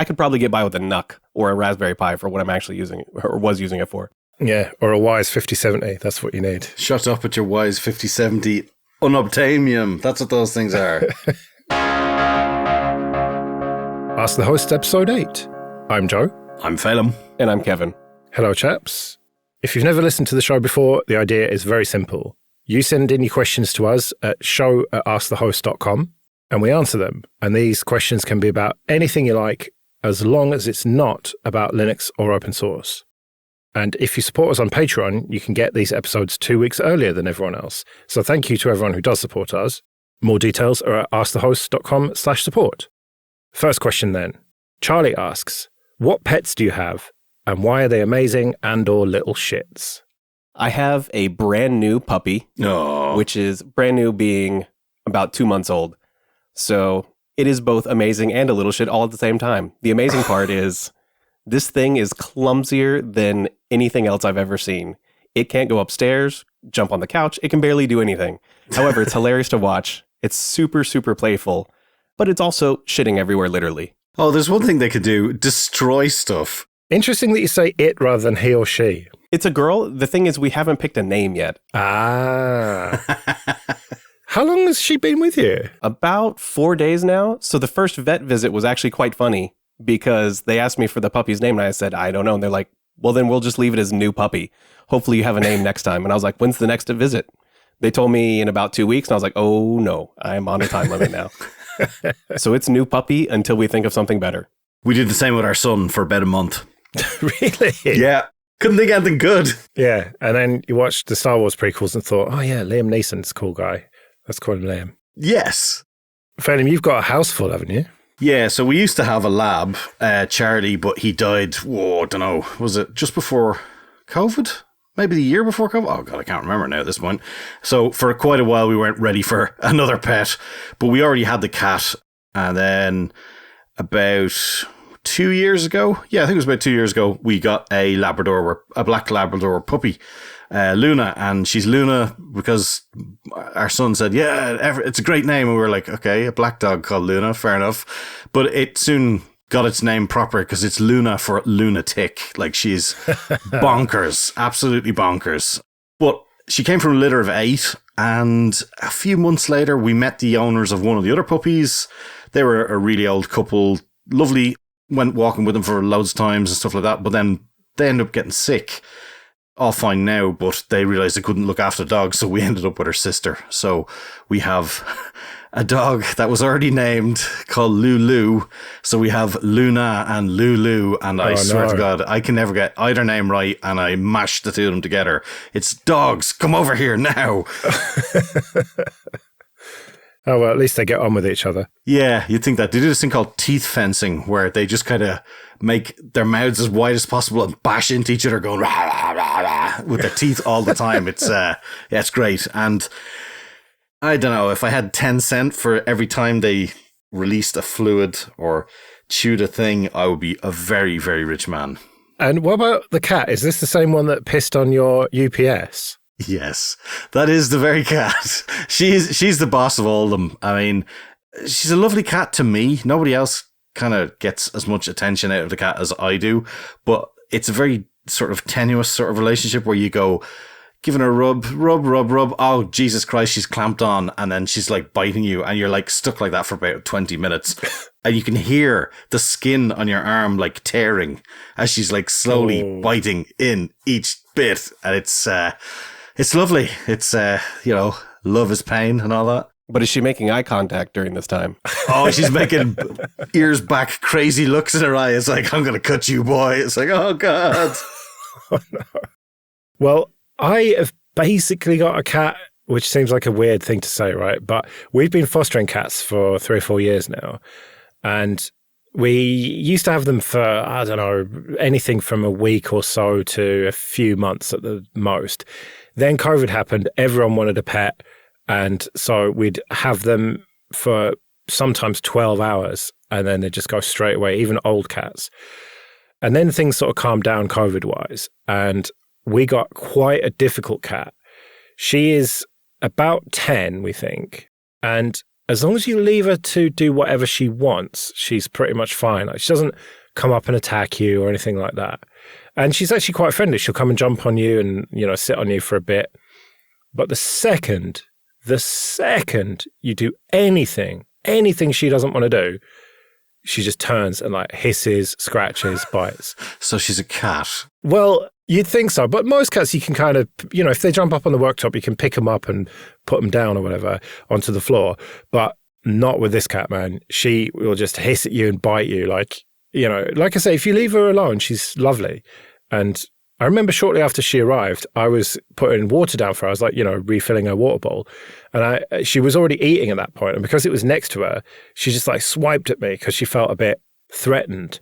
I could probably get by with a NUC or a Raspberry Pi for what I'm actually using or was using it for. Yeah, or a Wise 5070. That's what you need. Shut up with your Wise 5070 unobtainium. That's what those things are. Ask the Host, episode 8. I'm Joe. I'm Félim. And I'm Kevin. Hello, chaps. If you've never listened to the show before, the idea is very simple. You send in your questions to us at show@askthehost.com, and we answer them. And these questions can be about anything you like, as long as it's not about Linux or open source. And if you support us on Patreon, you can get these episodes 2 weeks earlier than everyone else. So thank you to everyone who does support us. More details are at askthehost.com/support. First question then. Charlie asks, what pets do you have, and why are they amazing and or little shits? I have a brand new puppy, which is brand new being about 2 months old. So it is both amazing and a little shit all at the same time. The amazing part is this thing is clumsier than anything else I've ever seen. It can't go upstairs, jump on the couch. It can barely do anything. However, it's hilarious to watch. It's super, super playful, but it's also shitting everywhere, literally. Oh, there's one thing they could do. Destroy stuff. Interesting that you say it rather than he or she. It's a girl. The thing is, we haven't picked a name yet. Ah. How long has she been with you? About 4 days now. So the first vet visit was actually quite funny because they asked me for the puppy's name and I said, I don't know. And they're like, well, then we'll just leave it as new puppy. Hopefully you have a name next time. And I was like, when's the next visit? They told me in about 2 weeks. And I was like, oh no, I'm on a time limit now. So it's new puppy until we think of something better. We did the same with our son for about a month. Really? Yeah. Couldn't think of anything good. Yeah. And then you watched the Star Wars prequels and thought, oh yeah, Liam Neeson's a cool guy. Let's call him Liam. Yes. Félim, you've got a house full, haven't you? Yeah, so we used to have a lab, Charlie, but he died, I don't know, was it just before COVID? Maybe the year before COVID? Oh, God, I can't remember now at this point. So for quite a while, we weren't ready for another pet, but we already had the cat. And then about 2 years ago, I think it was about 2 years ago, we got a black Labrador puppy, Luna, and she's Luna because our son said, it's a great name. And we were like, okay, a black dog called Luna, fair enough. But it soon got its name proper because it's Luna for lunatic. Like she's bonkers, absolutely bonkers. But she came from a litter of 8. And a few months later, we met the owners of one of the other puppies. They were a really old couple, lovely, went walking with them for loads of times and stuff like that. But then they ended up getting sick. All fine now, but they realized they couldn't look after the dog, so we ended up with her sister. So we have a dog that was already named called Lulu. So we have Luna and Lulu, and I swear to God, I can never get either name right, and I mashed the two of them together. It's dogs, come over here now. Oh, well, at least they get on with each other. Yeah, you'd think that. They do this thing called teeth fencing, where they just kind of make their mouths as wide as possible and bash into each other going rah, rah, rah, rah, with their teeth all the time. It's great. And I don't know, if I had 10 cents for every time they released a fluid or chewed a thing, I would be a very, very rich man. And what about the cat? Is this the same one that pissed on your UPS? Yes, that is the very cat. She's the boss of all of them. I mean, she's a lovely cat to me. Nobody else kind of gets as much attention out of the cat as I do, but it's a very sort of tenuous sort of relationship where you go, giving her a rub. Oh, Jesus Christ, she's clamped on. And then she's like biting you and you're like stuck like that for about 20 minutes. And you can hear the skin on your arm like tearing as she's like slowly biting in each bit. And it's lovely. It's, love is pain and all that. But is she making eye contact during this time? Oh, she's making ears back, crazy looks in her eye. It's like, I'm going to cut you, boy. It's like, oh, God. Oh, no. Well, I have basically got a cat, which seems like a weird thing to say, right? But we've been fostering cats for 3 or 4 years now. And we used to have them for, I don't know, anything from a week or so to a few months at the most. Then COVID happened. Everyone wanted a pet. And so we'd have them for sometimes 12 hours and then they'd just go straight away, even old cats. And then things sort of calmed down COVID-wise. And we got quite a difficult cat. She is about 10, we think. And as long as you leave her to do whatever she wants, she's pretty much fine. Like, she doesn't come up and attack you or anything like that. And she's actually quite friendly. She'll come and jump on you and, sit on you for a bit. But the second you do anything she doesn't want to do, she just turns and like hisses, scratches, bites. So she's a cat. Well, you'd think so. But most cats, you can kind of, if they jump up on the worktop, you can pick them up and put them down or whatever onto the floor. But not with this cat, man. She will just hiss at you and bite you. Like I say, if you leave her alone, she's lovely. And I remember shortly after she arrived, I was putting water down for her. I was like, refilling her water bowl. And she was already eating at that point. And because it was next to her, she just like swiped at me because she felt a bit threatened.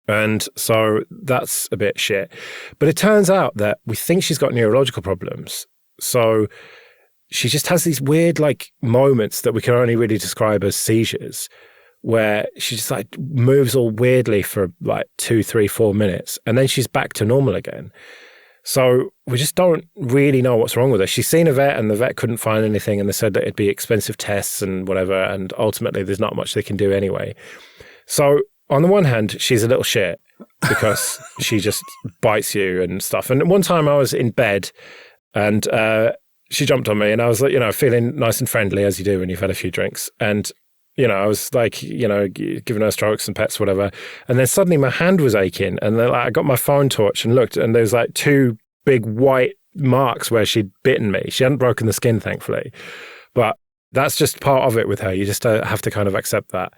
And so that's a bit shit. But it turns out that we think she's got neurological problems. So she just has these weird like moments that we can only really describe as seizures, where she just like moves all weirdly for like 2, 3, 4 minutes, and then she's back to normal again. So we just don't really know what's wrong with her. She's seen a vet and the vet couldn't find anything, and they said that it'd be expensive tests and whatever, and ultimately there's not much they can do anyway. So on the one hand, she's a little shit because she just bites you and stuff. And one time I was in bed and she jumped on me and I was like, feeling nice and friendly as you do when you've had a few drinks. And I was like, giving her strokes and pets, whatever. And then suddenly my hand was aching. And then I got my phone torch and looked, and there was like 2 big white marks where she'd bitten me. She hadn't broken the skin, thankfully. But that's just part of it with her. You just have to kind of accept that.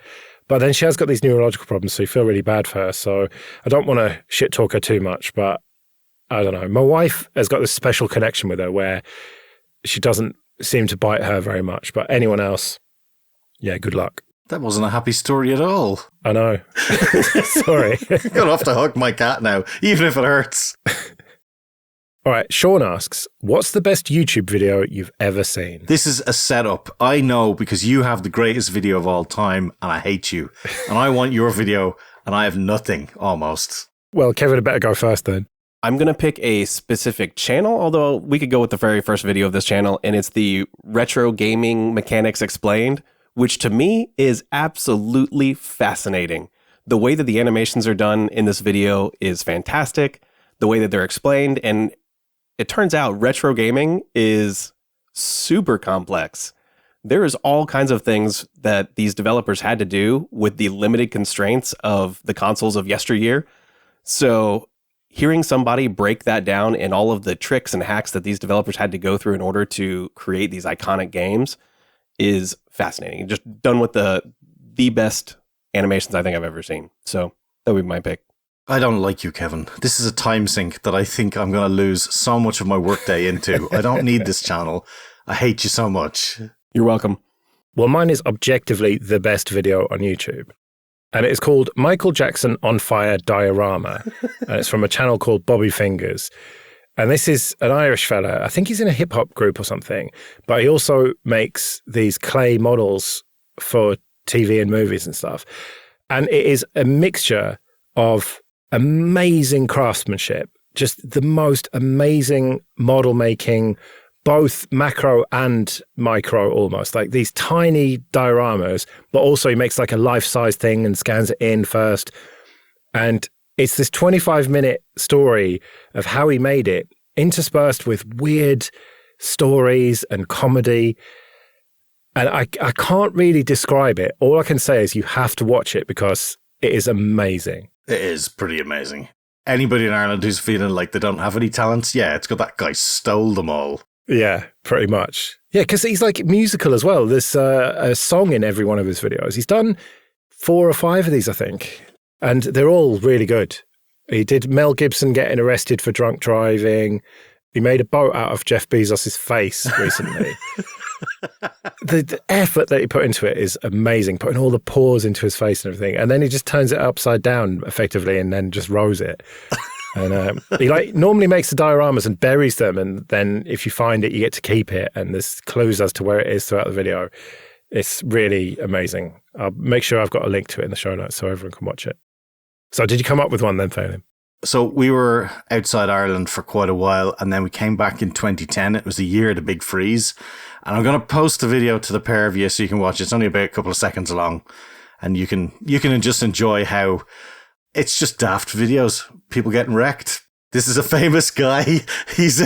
But then she has got these neurological problems, so you feel really bad for her. So I don't want to shit talk her too much, but I don't know. My wife has got this special connection with her where she doesn't seem to bite her very much. But anyone else, yeah, good luck. That wasn't a happy story at all. I know. Sorry. I'm going to have to hug my cat now, even if it hurts. All right, Sean asks, what's the best YouTube video you've ever seen? This is a setup. I know because you have the greatest video of all time and I hate you. And I want your video and I have nothing, almost. Well, Kevin had better go first then. I'm going to pick a specific channel, although we could go with the very first video of this channel, and it's the Retro Gaming Mechanics Explained, which to me is absolutely fascinating. The way that the animations are done in this video is fantastic. The way that they're explained, and it turns out retro gaming is super complex. There is all kinds of things that these developers had to do with the limited constraints of the consoles of yesteryear. So hearing somebody break that down and all of the tricks and hacks that these developers had to go through in order to create these iconic games is fascinating. Just done with the best animations I think I've ever seen. So that would be my pick. I don't like you, Kevin. This is a time sink that I think I'm going to lose so much of my workday into. I don't need this channel. I hate you so much. You're welcome. Well, mine is objectively the best video on YouTube. And it is called Michael Jackson on Fire Diorama. And it's from a channel called Bobby Fingers. And this is an Irish fella. I think he's in a hip hop group or something. But he also makes these clay models for TV and movies and stuff. And it is a mixture of amazing craftsmanship, just the most amazing model making, both macro and micro almost, like these tiny dioramas, but also he makes like a life-size thing and scans it in first. And it's this 25-minute story of how he made it, interspersed with weird stories and comedy. And I can't really describe it. All I can say is you have to watch it because it is amazing. It is pretty amazing. Anybody in Ireland who's feeling like they don't have any talents, yeah, it's got that guy stole them all. Yeah, pretty much. Yeah, because he's like musical as well. There's a song in every one of his videos. He's done 4 or 5 of these, I think. And they're all really good. He did Mel Gibson getting arrested for drunk driving. He made a boat out of Jeff Bezos' face recently. The effort that he put into it is amazing, putting all the pores into his face and everything. And then he just turns it upside down effectively and then just rows it. And he like normally makes the dioramas and buries them. And then if you find it, you get to keep it. And there's clues as to where it is throughout the video. It's really amazing. I'll make sure I've got a link to it in the show notes so everyone can watch it. So did you come up with one then, Félim? So we were outside Ireland for quite a while, and then we came back in 2010. It was the year of the big freeze. And I'm going to post a video to the pair of you so you can watch it. It's only about a couple of seconds long. And you can just enjoy how it's just daft videos. People getting wrecked. This is a famous guy. He's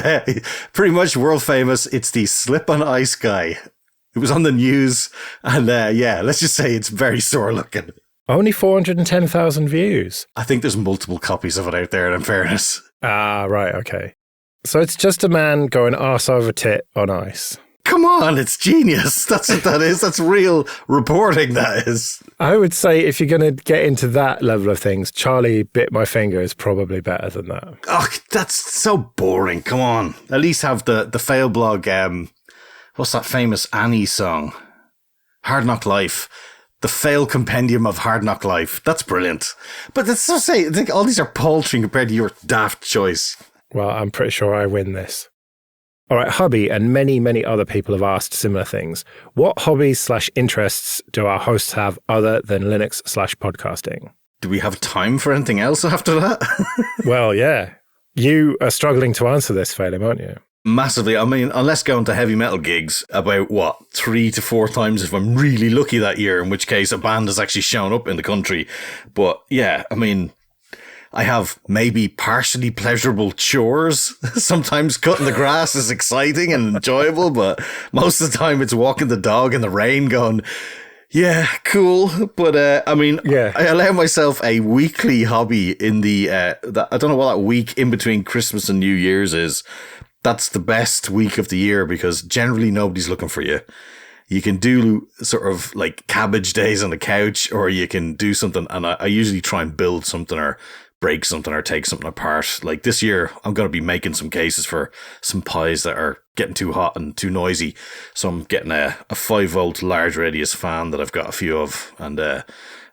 pretty much world famous. It's the slip on ice guy. It was on the news. And let's just say it's very sore looking. Only 410,000 views. I think there's multiple copies of it out there, in fairness. Ah, right, okay. So it's just a man going arse over tit on ice. Come on, it's genius. That's what that is. That's real reporting, that is. I would say if you're going to get into that level of things, Charlie Bit My Finger is probably better than that. Oh, that's so boring. Come on. At least have the fail blog, what's that famous Annie song? Hard Knock Life. The fail compendium of Hard Knock Life. That's brilliant. But that's so say, I think all these are paltry compared to your daft choice. Well, I'm pretty sure I win this. All right, Hubby and many, many other people have asked similar things. What hobbies/interests do our hosts have other than Linux/podcasting? Do we have time for anything else after that? Well, yeah. You are struggling to answer this, Félim, aren't you? Massively. I mean, unless going to heavy metal gigs about, 3 to 4 times if I'm really lucky that year, in which case a band has actually shown up in the country. But yeah, I mean, I have maybe partially pleasurable chores. Sometimes cutting the grass is exciting and enjoyable, but most of the time it's walking the dog in the rain going, yeah, cool. But I mean, yeah. I allow myself a weekly hobby in the, I don't know what that week in between Christmas and New Year's is. That's the best week of the year because generally nobody's looking for you. You can do sort of like cabbage days on the couch, or you can do something. And I usually try and build something or break something or take something apart. Like this year, I'm going to be making some cases for some pies that are getting too hot and too noisy. So I'm getting a 5-volt large radius fan that I've got a few of and a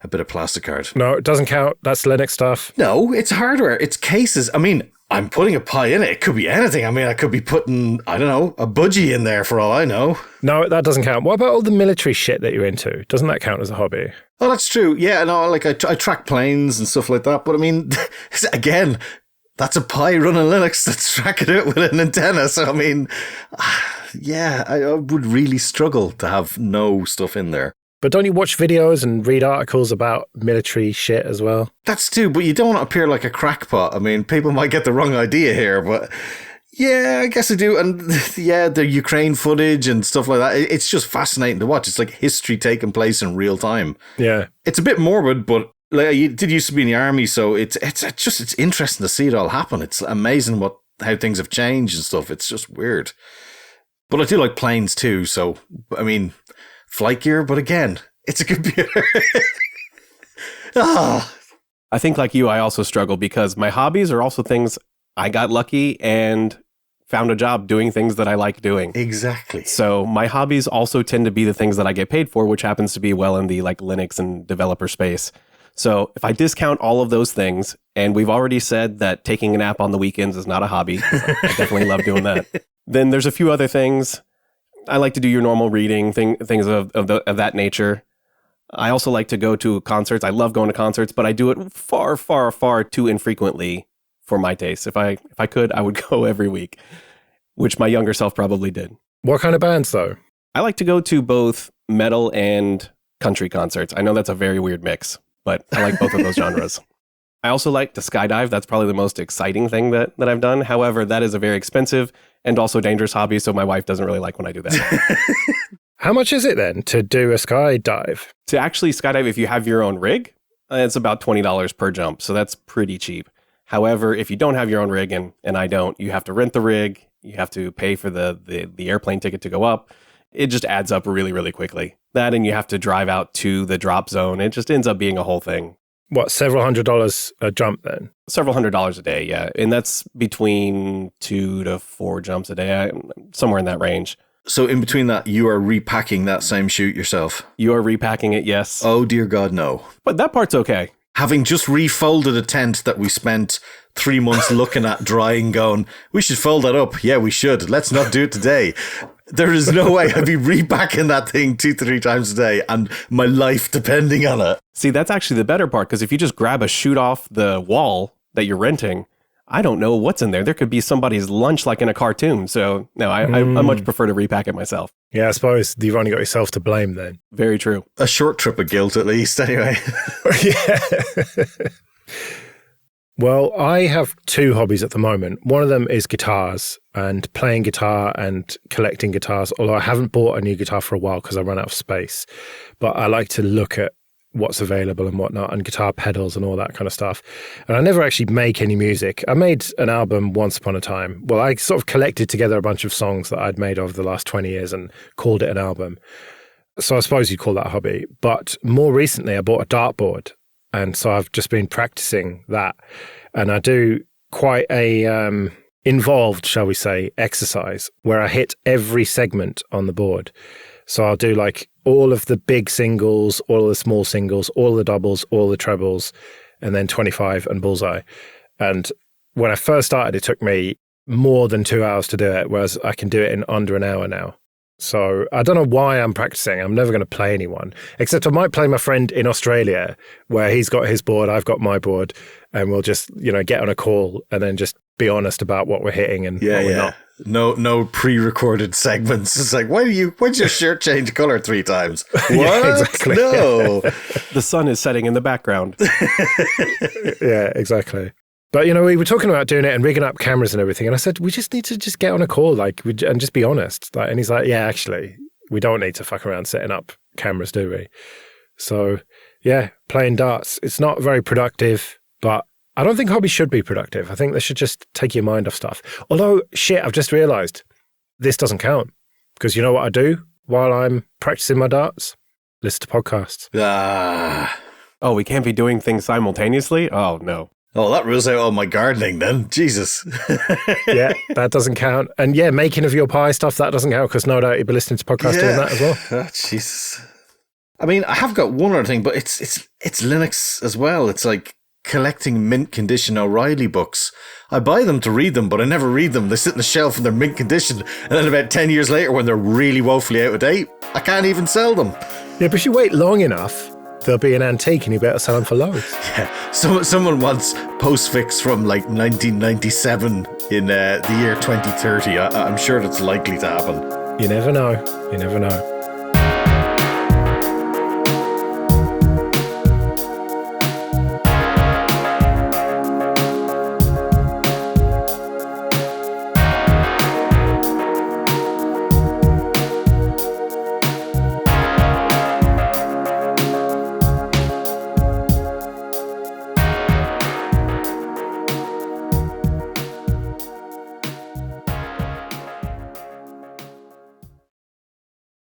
bit of plastic card. No, it doesn't count. That's Linux stuff. No, it's hardware. It's cases. I mean, I'm putting a pie in it. It could be anything. I mean, I could be putting, I don't know, a budgie in there for all I know. No, that doesn't count. What about all the military shit that you're into? Doesn't that count as a hobby? Oh, that's true. Yeah, no, like I track planes and stuff like that. But I mean, again, that's a pie running Linux that's tracking it with an antenna. So, I mean, yeah, I would really struggle to have no stuff in there. But don't you watch videos and read articles about military shit as well? That's true, but you don't want to appear like a crackpot. I mean, people might get the wrong idea here, but yeah, I guess I do. And yeah, the Ukraine footage and stuff like that, it's just fascinating to watch. It's like history taking place in real time. Yeah. It's a bit morbid, but like, I did used to be in the army, so it's interesting to see it all happen. It's amazing how things have changed and stuff. It's just weird. But I do like planes too, so, I mean, flight gear, but again, it's a computer. I think like you, I also struggle because my hobbies are also things I got lucky and found a job doing things that I like doing. Exactly. So my hobbies also tend to be the things that I get paid for, which happens to be well in the like Linux and developer space. So if I discount all of those things, and we've already said that taking a nap on the weekends is not a hobby, I definitely love doing that. Then there's a few other things. I like to do your normal reading, things of that nature. I also like to go to concerts. I love going to concerts, but I do it far, far, far too infrequently for my taste. If I could, I would go every week, which my younger self probably did. What kind of bands, though? I like to go to both metal and country concerts. I know that's a very weird mix, but I like both of those genres. I also like to skydive. That's probably the most exciting thing that I've done. However, that is a very expensive and also dangerous hobby, so my wife doesn't really like when I do that. How much is it then to do a skydive? To actually skydive, if you have your own rig, it's about $20 per jump, so that's pretty cheap. However, if you don't have your own rig, and I don't, you have to rent the rig, you have to pay for the airplane ticket to go up. It just adds up really, really quickly. That, and you have to drive out to the drop zone. It just ends up being a whole thing. What, several $100s a jump then? Several $100s a day, yeah. And that's between 2 to 4 jumps a day, somewhere in that range. So in between that, you are repacking that same chute yourself? You are repacking it, yes. Oh, dear God, no. But that part's okay. Having just refolded a tent that we spent 3 months looking at drying, going, we should fold that up. Yeah, we should. Let's not do it today. There is no way I'd be repacking that thing 2-3 times a day and my life depending on it. See, that's actually the better part, because if you just grab a chute off the wall, that you're renting, I don't know what's in there. There could be somebody's lunch like in a cartoon. So no, I much prefer to repack it myself. Yeah, I suppose you've only got yourself to blame then. Very true. A short trip of guilt at least, anyway. Yeah. Well, I have 2 hobbies at the moment. One of them is guitars and playing guitar and collecting guitars, although I haven't bought a new guitar for a while because I ran out of space. But I like to look at what's available and whatnot, and guitar pedals and all that kind of stuff. And I never actually make any music. I made an album once upon a time. Well, I sort of collected together a bunch of songs that I'd made over the last 20 years and called it an album. So I suppose you'd call that a hobby. But more recently, I bought a dartboard. And so I've just been practicing that. And I do quite a involved, shall we say, exercise where I hit every segment on the board. So I'll do like all of the big singles, all of the small singles, all the doubles, all the trebles, and then 25 and bullseye. And when I first started, it took me more than 2 hours to do it, whereas I can do it in under an hour now. So I don't know why I'm practicing. I'm never going to play anyone, except I might play my friend in Australia where he's got his board, I've got my board, and we'll just, get on a call and then just be honest about what we're hitting and what we're not. No pre-recorded segments. It's like, why'd your shirt change color 3 times? What? Yeah, exactly. No. The sun is setting in the background. Yeah, exactly. But, we were talking about doing it and rigging up cameras and everything. And I said, we just need to just get on a call and just be honest. And he's like, yeah, actually, we don't need to fuck around setting up cameras, do we? So, yeah, playing darts. It's not very productive, but I don't think hobbies should be productive. I think they should just take your mind off stuff. Although, shit, I've just realised this doesn't count. Because you know what I do while I'm practicing my darts? Listen to podcasts. Oh, we can't be doing things simultaneously? Oh, no. Oh, that rules out all my gardening then. Jesus. Yeah, that doesn't count. And yeah, making of your pie stuff, that doesn't count because no doubt you'll be listening to podcasts doing that as well. Oh, Jesus. I mean, I have got one other thing, but it's Linux as well. It's like collecting mint condition O'Reilly books. I buy them to read them, but I never read them. They sit on the shelf and they're mint condition. And then about 10 years later, when they're really woefully out of date, I can't even sell them. Yeah, but if you wait long enough, they'll be an antique and you better sell them for loads. Yeah. Someone wants postfix from like 1997 in the year 2030. I'm sure that's likely to happen. You never know. You never know.